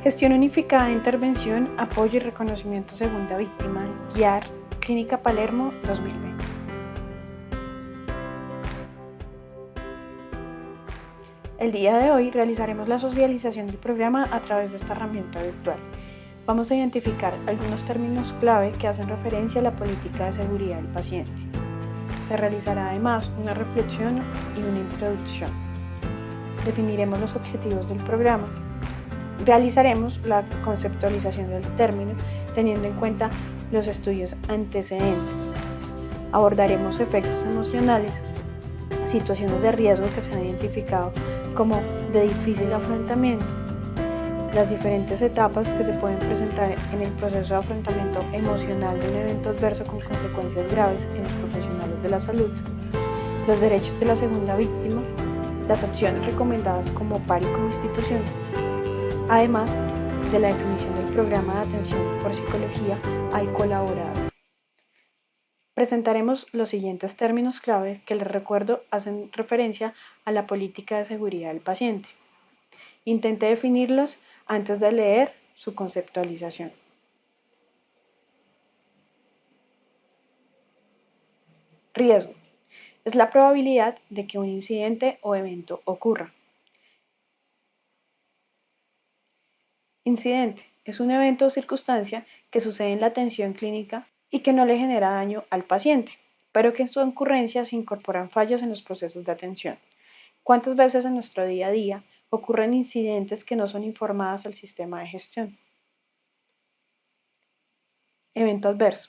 Gestión unificada de intervención, apoyo y reconocimiento segunda víctima, GIAR, Clínica Palermo 2020. El día de hoy realizaremos la socialización del programa a través de esta herramienta virtual. Vamos a identificar algunos términos clave que hacen referencia a la política de seguridad del paciente. Se realizará además una reflexión y una introducción. Definiremos los objetivos del programa. Realizaremos la conceptualización del término teniendo en cuenta los estudios antecedentes. Abordaremos efectos emocionales, situaciones de riesgo que se han identificado como de difícil afrontamiento, las diferentes etapas que se pueden presentar en el proceso de afrontamiento emocional de un evento adverso con consecuencias graves en los profesionales de la salud, los derechos de la segunda víctima, las acciones recomendadas como PAR y como institución, además de la definición del programa de atención por psicología al colaborador. Presentaremos los siguientes términos clave que les recuerdo hacen referencia a la política de seguridad del paciente. Intenté definirlos antes de leer su conceptualización. Riesgo. Es la probabilidad de que un incidente o evento ocurra. Incidente. Es un evento o circunstancia que sucede en la atención clínica y que no le genera daño al paciente, pero que en su ocurrencia se incorporan fallos en los procesos de atención. ¿Cuántas veces en nuestro día a día ocurren incidentes que no son informadas al sistema de gestión? Evento adverso.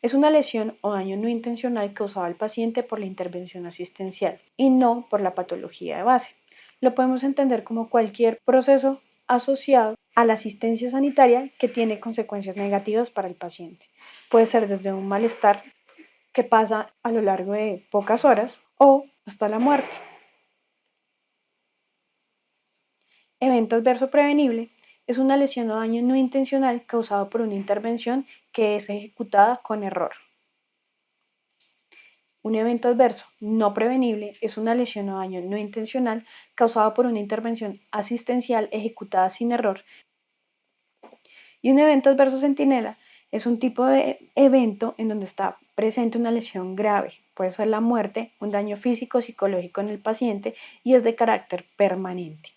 Es una lesión o daño no intencional causado al paciente por la intervención asistencial y no por la patología de base. Lo podemos entender como cualquier proceso asociado a la asistencia sanitaria que tiene consecuencias negativas para el paciente. Puede ser desde un malestar que pasa a lo largo de pocas horas o hasta la muerte. Evento adverso prevenible es una lesión o daño no intencional causado por una intervención que es ejecutada con error. Un evento adverso no prevenible es una lesión o daño no intencional causado por una intervención asistencial ejecutada sin error. Y un evento adverso centinela es un tipo de evento en donde está presente una lesión grave, puede ser la muerte, un daño físico o psicológico en el paciente y es de carácter permanente.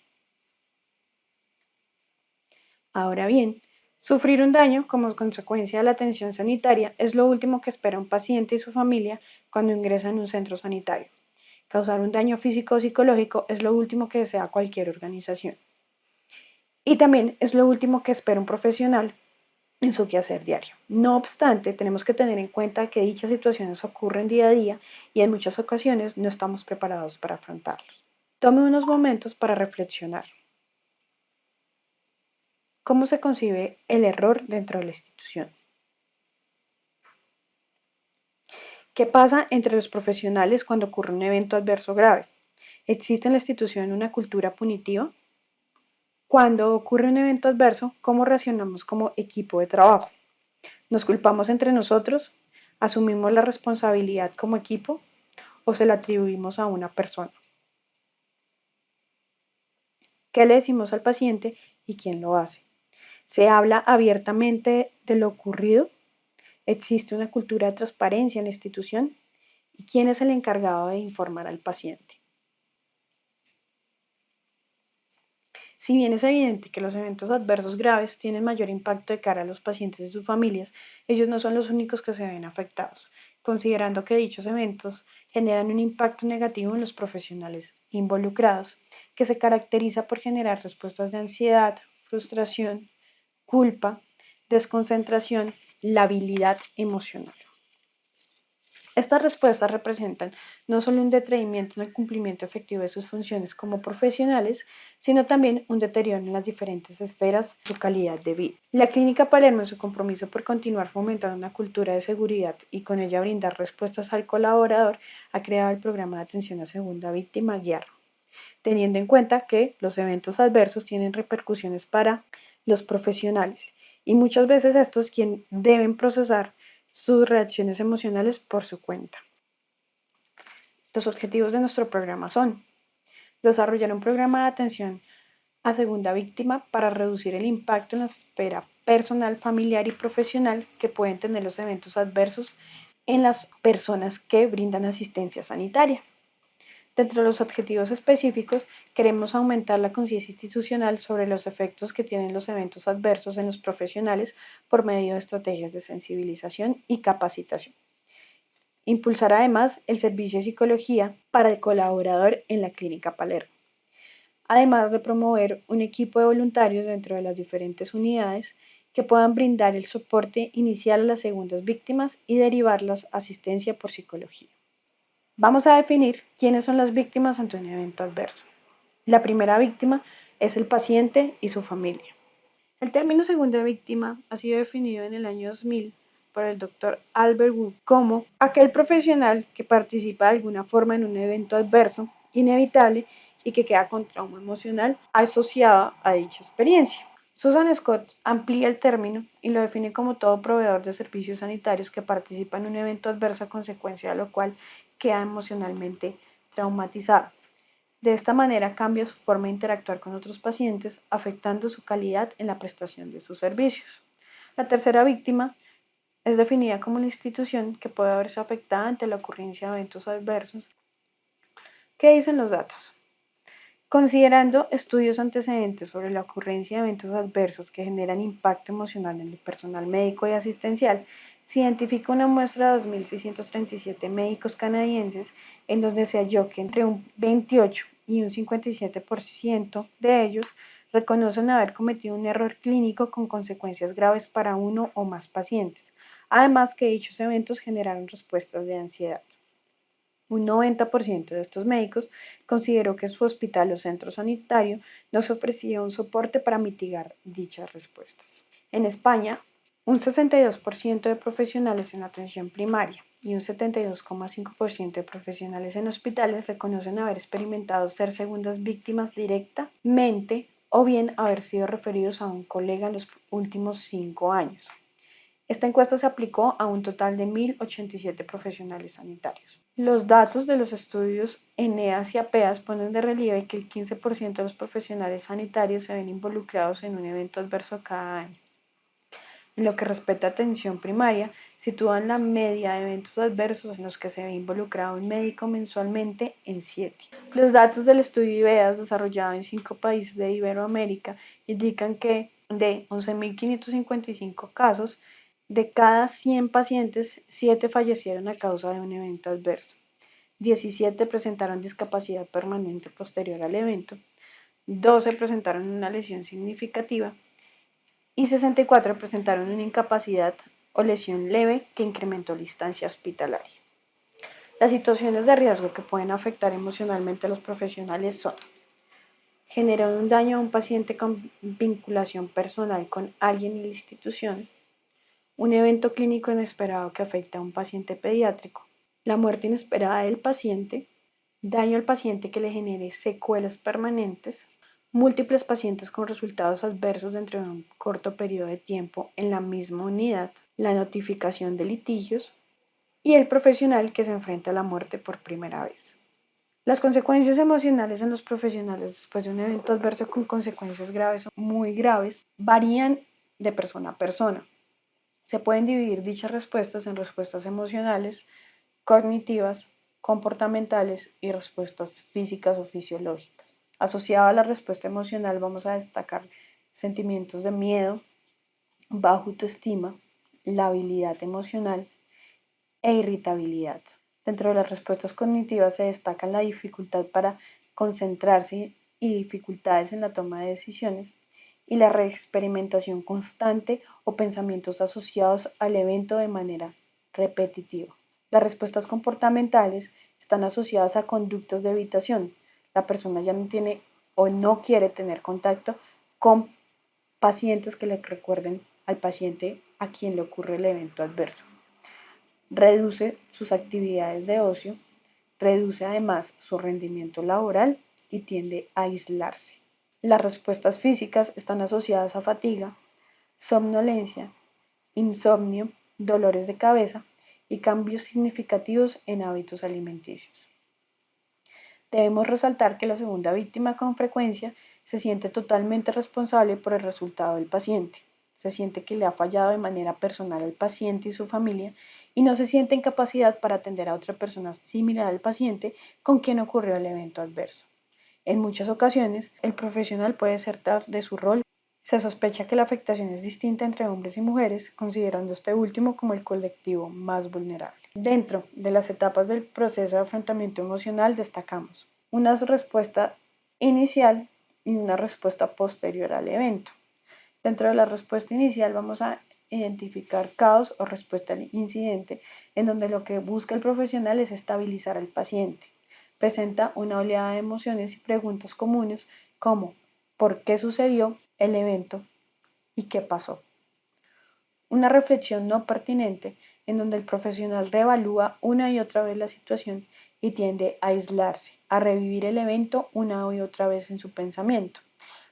Ahora bien, sufrir un daño como consecuencia de la atención sanitaria es lo último que espera un paciente y su familia cuando ingresa en un centro sanitario. Causar un daño físico o psicológico es lo último que desea cualquier organización. Y también es lo último que espera un profesional en su quehacer diario. No obstante, tenemos que tener en cuenta que dichas situaciones ocurren día a día y en muchas ocasiones no estamos preparados para afrontarlos. Tome unos momentos para reflexionar. ¿Cómo se concibe el error dentro de la institución? ¿Qué pasa entre los profesionales cuando ocurre un evento adverso grave? ¿Existe en la institución una cultura punitiva? Cuando ocurre un evento adverso, ¿cómo reaccionamos como equipo de trabajo? ¿Nos culpamos entre nosotros? ¿Asumimos la responsabilidad como equipo o se la atribuimos a una persona? ¿Qué le decimos al paciente y quién lo hace? ¿Se habla abiertamente de lo ocurrido? ¿Existe una cultura de transparencia en la institución? ¿Y quién es el encargado de informar al paciente? Si bien es evidente que los eventos adversos graves tienen mayor impacto de cara a los pacientes y sus familias, ellos no son los únicos que se ven afectados, considerando que dichos eventos generan un impacto negativo en los profesionales involucrados, que se caracteriza por generar respuestas de ansiedad, frustración, culpa, desconcentración, labilidad emocional. Estas respuestas representan no solo un detraimiento en el cumplimiento efectivo de sus funciones como profesionales, sino también un deterioro en las diferentes esferas de su calidad de vida. La Clínica Palermo, en su compromiso por continuar fomentando una cultura de seguridad y con ella brindar respuestas al colaborador, ha creado el programa de atención a segunda víctima GIAR, teniendo en cuenta que los eventos adversos tienen repercusiones para los profesionales y muchas veces estos quienes deben procesar sus reacciones emocionales por su cuenta. Los objetivos de nuestro programa son desarrollar un programa de atención a segunda víctima para reducir el impacto en la esfera personal, familiar y profesional que pueden tener los eventos adversos en las personas que brindan asistencia sanitaria. Dentro de los objetivos específicos, queremos aumentar la conciencia institucional sobre los efectos que tienen los eventos adversos en los profesionales por medio de estrategias de sensibilización y capacitación. Impulsar además el servicio de psicología para el colaborador en la Clínica Palermo, además de promover un equipo de voluntarios dentro de las diferentes unidades que puedan brindar el soporte inicial a las segundas víctimas y derivarlas a asistencia por psicología. Vamos a definir quiénes son las víctimas ante un evento adverso. La primera víctima es el paciente y su familia. El término segunda víctima ha sido definido en el año 2000 por el doctor Albert Wood como aquel profesional que participa de alguna forma en un evento adverso, inevitable y que queda con trauma emocional asociado a dicha experiencia. Susan Scott amplía el término y lo define como todo proveedor de servicios sanitarios que participa en un evento adverso a consecuencia de lo cual queda emocionalmente traumatizado. De esta manera cambia su forma de interactuar con otros pacientes, afectando su calidad en la prestación de sus servicios. La tercera víctima es definida como la institución que puede verse afectada ante la ocurrencia de eventos adversos. ¿Qué dicen los datos? Considerando estudios antecedentes sobre la ocurrencia de eventos adversos que generan impacto emocional en el personal médico y asistencial, se identifica una muestra de 2.637 médicos canadienses en donde se halló que entre un 28 y un 57% de ellos reconocen haber cometido un error clínico con consecuencias graves para uno o más pacientes, además que dichos eventos generaron respuestas de ansiedad. Un 90% de estos médicos consideró que su hospital o centro sanitario nos ofrecía un soporte para mitigar dichas respuestas. En España, un 62% de profesionales en atención primaria y un 72,5% de profesionales en hospitales reconocen haber experimentado ser segundas víctimas directamente o bien haber sido referidos a un colega en los últimos 5 años. Esta encuesta se aplicó a un total de 1.087 profesionales sanitarios. Los datos de los estudios ENEAS y APEAS ponen de relieve que el 15% de los profesionales sanitarios se ven involucrados en un evento adverso cada año. En lo que respecta a atención primaria, sitúan la media de eventos adversos en los que se ve involucrado un médico mensualmente en 7. Los datos del estudio IVEAS desarrollado en 5 países de Iberoamérica indican que de 11.555 casos, de cada 100 pacientes, 7 fallecieron a causa de un evento adverso. 17 presentaron discapacidad permanente posterior al evento, 12 presentaron una lesión significativa y 64 presentaron una incapacidad o lesión leve que incrementó la instancia hospitalaria. Las situaciones de riesgo que pueden afectar emocionalmente a los profesionales son generar un daño a un paciente con vinculación personal con alguien en la institución, un evento clínico inesperado que afecta a un paciente pediátrico, la muerte inesperada del paciente, daño al paciente que le genere secuelas permanentes, múltiples pacientes con resultados adversos dentro de un corto periodo de tiempo en la misma unidad, la notificación de litigios y el profesional que se enfrenta a la muerte por primera vez. Las consecuencias emocionales en los profesionales después de un evento adverso con consecuencias graves o muy graves varían de persona a persona. Se pueden dividir dichas respuestas en respuestas emocionales, cognitivas, comportamentales y respuestas físicas o fisiológicas. Asociado a la respuesta emocional vamos a destacar sentimientos de miedo, baja autoestima, labilidad emocional e irritabilidad. Dentro de las respuestas cognitivas se destacan la dificultad para concentrarse y dificultades en la toma de decisiones y la reexperimentación constante o pensamientos asociados al evento de manera repetitiva. Las respuestas comportamentales están asociadas a conductas de evitación. La persona ya no tiene o no quiere tener contacto con pacientes que le recuerden al paciente a quien le ocurre el evento adverso. Reduce sus actividades de ocio, reduce además su rendimiento laboral y tiende a aislarse. Las respuestas físicas están asociadas a fatiga, somnolencia, insomnio, dolores de cabeza y cambios significativos en hábitos alimenticios. Debemos resaltar que la segunda víctima con frecuencia Se siente totalmente responsable por el resultado del paciente. Se siente que le ha fallado de manera personal al paciente y su familia y no se siente en capacidad para atender a otra persona similar al paciente con quien ocurrió el evento adverso. En muchas ocasiones, el profesional puede desertar de su rol. Se sospecha que la afectación es distinta entre hombres y mujeres, considerando este último como el colectivo más vulnerable. Dentro de las etapas del proceso de afrontamiento emocional destacamos una respuesta inicial y una respuesta posterior al evento. Dentro de la respuesta inicial vamos a identificar caos o respuesta al incidente, en donde lo que busca el profesional es estabilizar al paciente. Presenta una oleada de emociones y preguntas comunes como ¿por qué sucedió el evento y qué pasó? Una reflexión no pertinente en donde el profesional reevalúa una y otra vez la situación y tiende a aislarse, a revivir el evento una y otra vez en su pensamiento.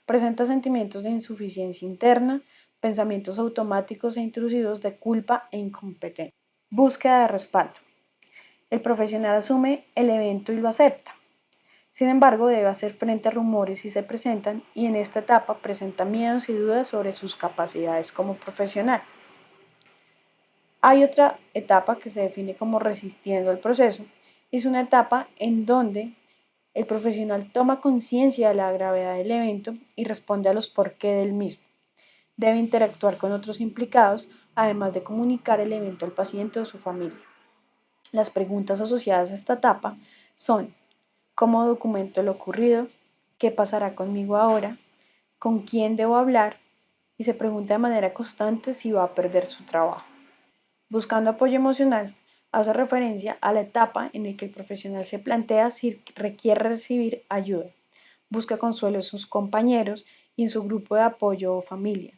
Presenta sentimientos de insuficiencia interna, pensamientos automáticos e intrusivos de culpa e incompetencia. Búsqueda de respaldo. El profesional asume el evento y lo acepta. Sin embargo, debe hacer frente a rumores si se presentan y en esta etapa presenta miedos y dudas sobre sus capacidades como profesional. Hay otra etapa que se define como resistiendo el proceso. Es una etapa en donde el profesional toma conciencia de la gravedad del evento y responde a los por qué del mismo. Debe interactuar con otros implicados, además de comunicar el evento al paciente o su familia. Las preguntas asociadas a esta etapa son: ¿cómo documento lo ocurrido? ¿Qué pasará conmigo ahora? ¿Con quién debo hablar? Y se pregunta de manera constante si va a perder su trabajo. Buscando apoyo emocional hace referencia a la etapa en la que el profesional se plantea si requiere recibir ayuda. Busca consuelo en sus compañeros y en su grupo de apoyo o familia.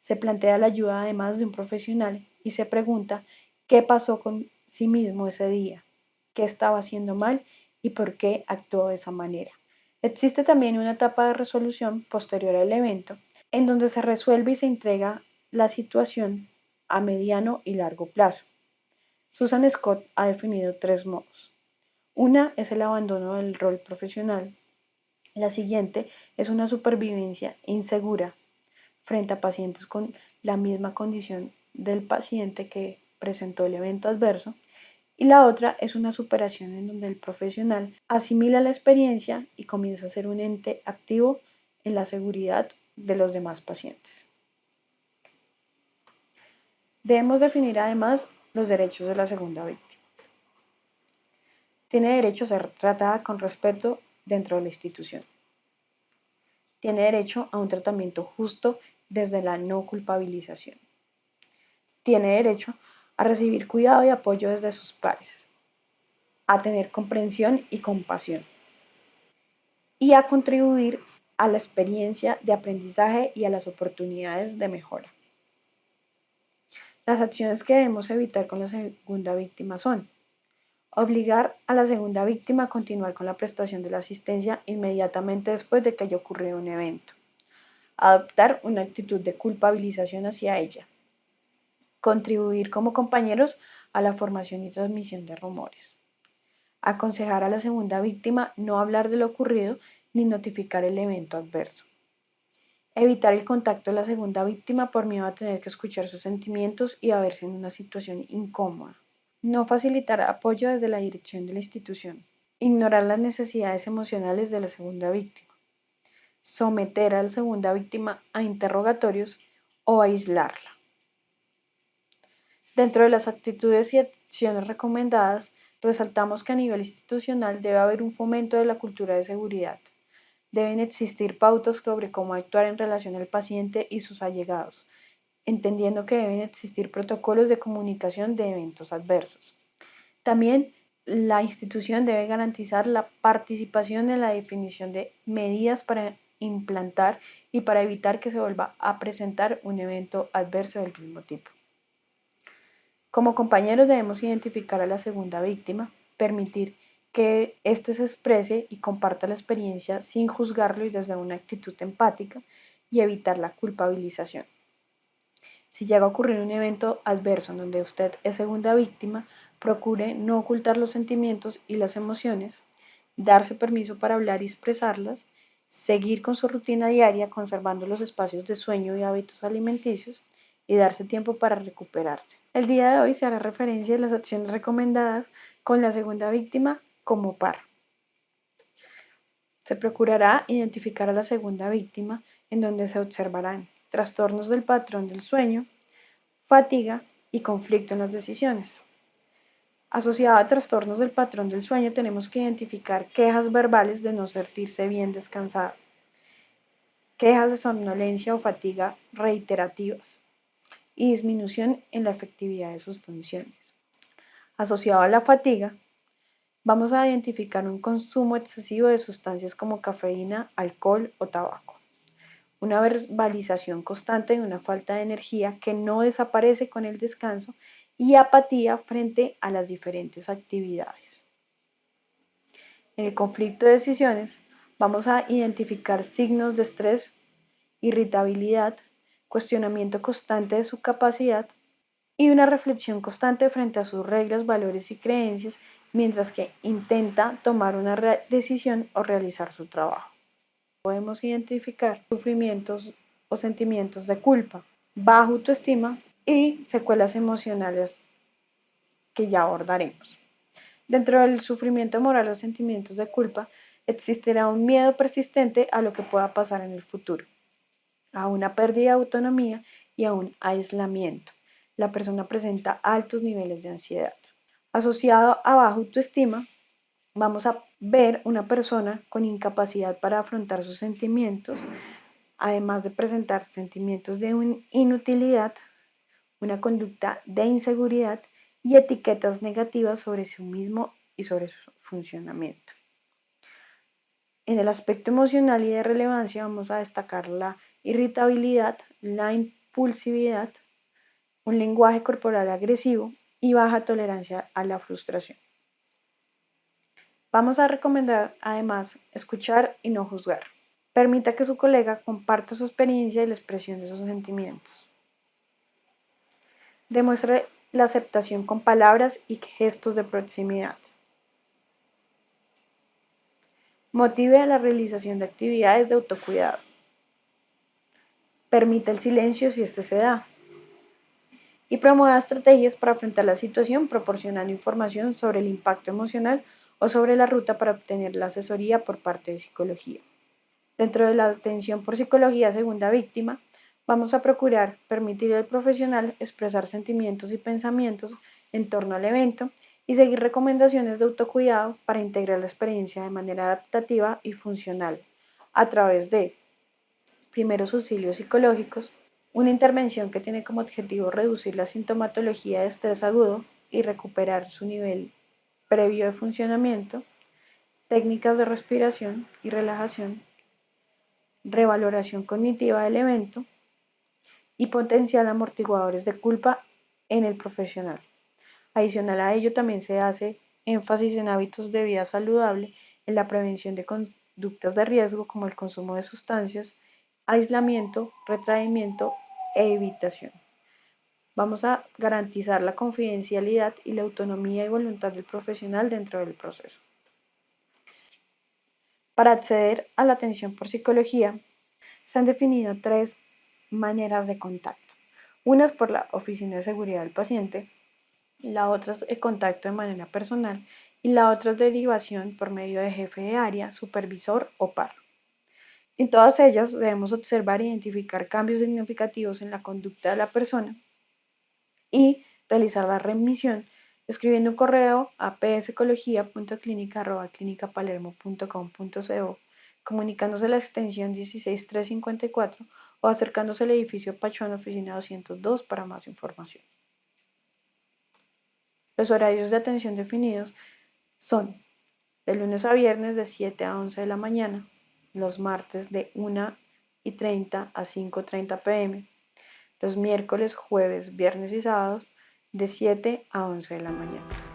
Se plantea la ayuda además de un profesional y se pregunta qué pasó con sí mismo ese día, qué estaba haciendo mal y por qué actuó de esa manera. Existe también una etapa de resolución posterior al evento en donde se resuelve y se entrega la situación a mediano y largo plazo. Susan Scott ha definido tres modos. Una es el abandono del rol profesional. La siguiente es una supervivencia insegura frente a pacientes con la misma condición del paciente que presentó el evento adverso. Y la otra es una superación en donde el profesional asimila la experiencia y comienza a ser un ente activo en la seguridad de los demás pacientes. Debemos definir además los derechos de la segunda víctima. Tiene derecho a ser tratada con respeto dentro de la institución. Tiene derecho a un tratamiento justo desde la no culpabilización. Tiene derecho a recibir cuidado y apoyo desde sus pares, a tener comprensión y compasión y a contribuir a la experiencia de aprendizaje y a las oportunidades de mejora. Las acciones que debemos evitar con la segunda víctima son: obligar a la segunda víctima a continuar con la prestación de la asistencia inmediatamente después de que haya ocurrido un evento. Adoptar una actitud de culpabilización hacia ella. Contribuir como compañeros a la formación y transmisión de rumores. Aconsejar a la segunda víctima no hablar de lo ocurrido ni notificar el evento adverso. Evitar el contacto de la segunda víctima por miedo a tener que escuchar sus sentimientos y a verse en una situación incómoda. No facilitar apoyo desde la dirección de la institución. Ignorar las necesidades emocionales de la segunda víctima. Someter a la segunda víctima a interrogatorios o aislarla. Dentro de las actitudes y acciones recomendadas, resaltamos que a nivel institucional debe haber un fomento de la cultura de seguridad. Deben existir pautas sobre cómo actuar en relación al paciente y sus allegados, entendiendo que deben existir protocolos de comunicación de eventos adversos. También la institución debe garantizar la participación en la definición de medidas para implantar y para evitar que se vuelva a presentar un evento adverso del mismo tipo. Como compañeros debemos identificar a la segunda víctima, permitir que éste se exprese y comparta la experiencia sin juzgarlo y desde una actitud empática y evitar la culpabilización. Si llega a ocurrir un evento adverso en donde usted es segunda víctima, procure no ocultar los sentimientos y las emociones, darse permiso para hablar y expresarlas seguir con su rutina diaria conservando los espacios de sueño y hábitos alimenticios y darse tiempo para recuperarse. El día de hoy se hará referencia a las acciones recomendadas con la segunda víctima como par. Se procurará identificar a la segunda víctima en donde se observarán trastornos del patrón del sueño, fatiga y conflicto en las decisiones. Asociado a trastornos del patrón del sueño tenemos que identificar quejas verbales de no sentirse bien descansado, quejas de somnolencia o fatiga reiterativas y disminución en la efectividad de sus funciones. Asociado a la fatiga, vamos a identificar un consumo excesivo de sustancias como cafeína, alcohol o tabaco, una verbalización constante de una falta de energía que no desaparece con el descanso y apatía frente a las diferentes actividades. En el conflicto de decisiones, vamos a identificar signos de estrés, irritabilidad, cuestionamiento constante de su capacidad y una reflexión constante frente a sus reglas, valores y creencias mientras que intenta tomar una decisión o realizar su trabajo. Podemos identificar sufrimientos o sentimientos de culpa, baja autoestima y secuelas emocionales que ya abordaremos. Dentro del sufrimiento moral o sentimientos de culpa, existirá un miedo persistente a lo que pueda pasar en el futuro, a una pérdida de autonomía y a un aislamiento. La persona presenta altos niveles de ansiedad. Asociado a baja autoestima, vamos a ver una persona con incapacidad para afrontar sus sentimientos, además de presentar sentimientos de inutilidad, una conducta de inseguridad y etiquetas negativas sobre sí mismo y sobre su funcionamiento. En el aspecto emocional y de relevancia vamos a destacar la irritabilidad, la impulsividad, un lenguaje corporal agresivo y baja tolerancia a la frustración. Vamos a recomendar además escuchar y no juzgar. Permita que su colega comparta su experiencia y la expresión de sus sentimientos. Demuestre la aceptación con palabras y gestos de proximidad. Motive a la realización de actividades de autocuidado. Permita el silencio si este se da. Y promueva estrategias para afrontar la situación proporcionando información sobre el impacto emocional o sobre la ruta para obtener la asesoría por parte de psicología. Dentro de la atención por psicología segunda víctima, vamos a procurar permitir al profesional expresar sentimientos y pensamientos en torno al evento y seguir recomendaciones de autocuidado para integrar la experiencia de manera adaptativa y funcional a través de primeros auxilios psicológicos, una intervención que tiene como objetivo reducir la sintomatología de estrés agudo y recuperar su nivel previo de funcionamiento, técnicas de respiración y relajación, revaloración cognitiva del evento y potencial amortiguadores de culpa en el profesional. Adicional a ello, también se hace énfasis en hábitos de vida saludable, en la prevención de conductas de riesgo como el consumo de sustancias, aislamiento, retraimiento e evitación. Vamos a garantizar la confidencialidad y la autonomía y voluntad del profesional dentro del proceso. Para acceder a la atención por psicología, se han definido 3 maneras de contacto. Una es por la Oficina de Seguridad del Paciente, la otra es el contacto de manera personal y la otra es derivación por medio de jefe de área, supervisor o par. En todas ellas debemos observar e identificar cambios significativos en la conducta de la persona y realizar la remisión escribiendo un correo a psicologia.clinica@clinicapalermo.com.co, comunicándose a la extensión 16354 o acercándose al edificio Pachón, oficina 202 para más información. Los horarios de atención definidos son de lunes a viernes de 7 a 11 de la mañana, los martes de 1:30 a 5:30 pm, los miércoles, jueves, viernes y sábados de 7 a 11 de la mañana.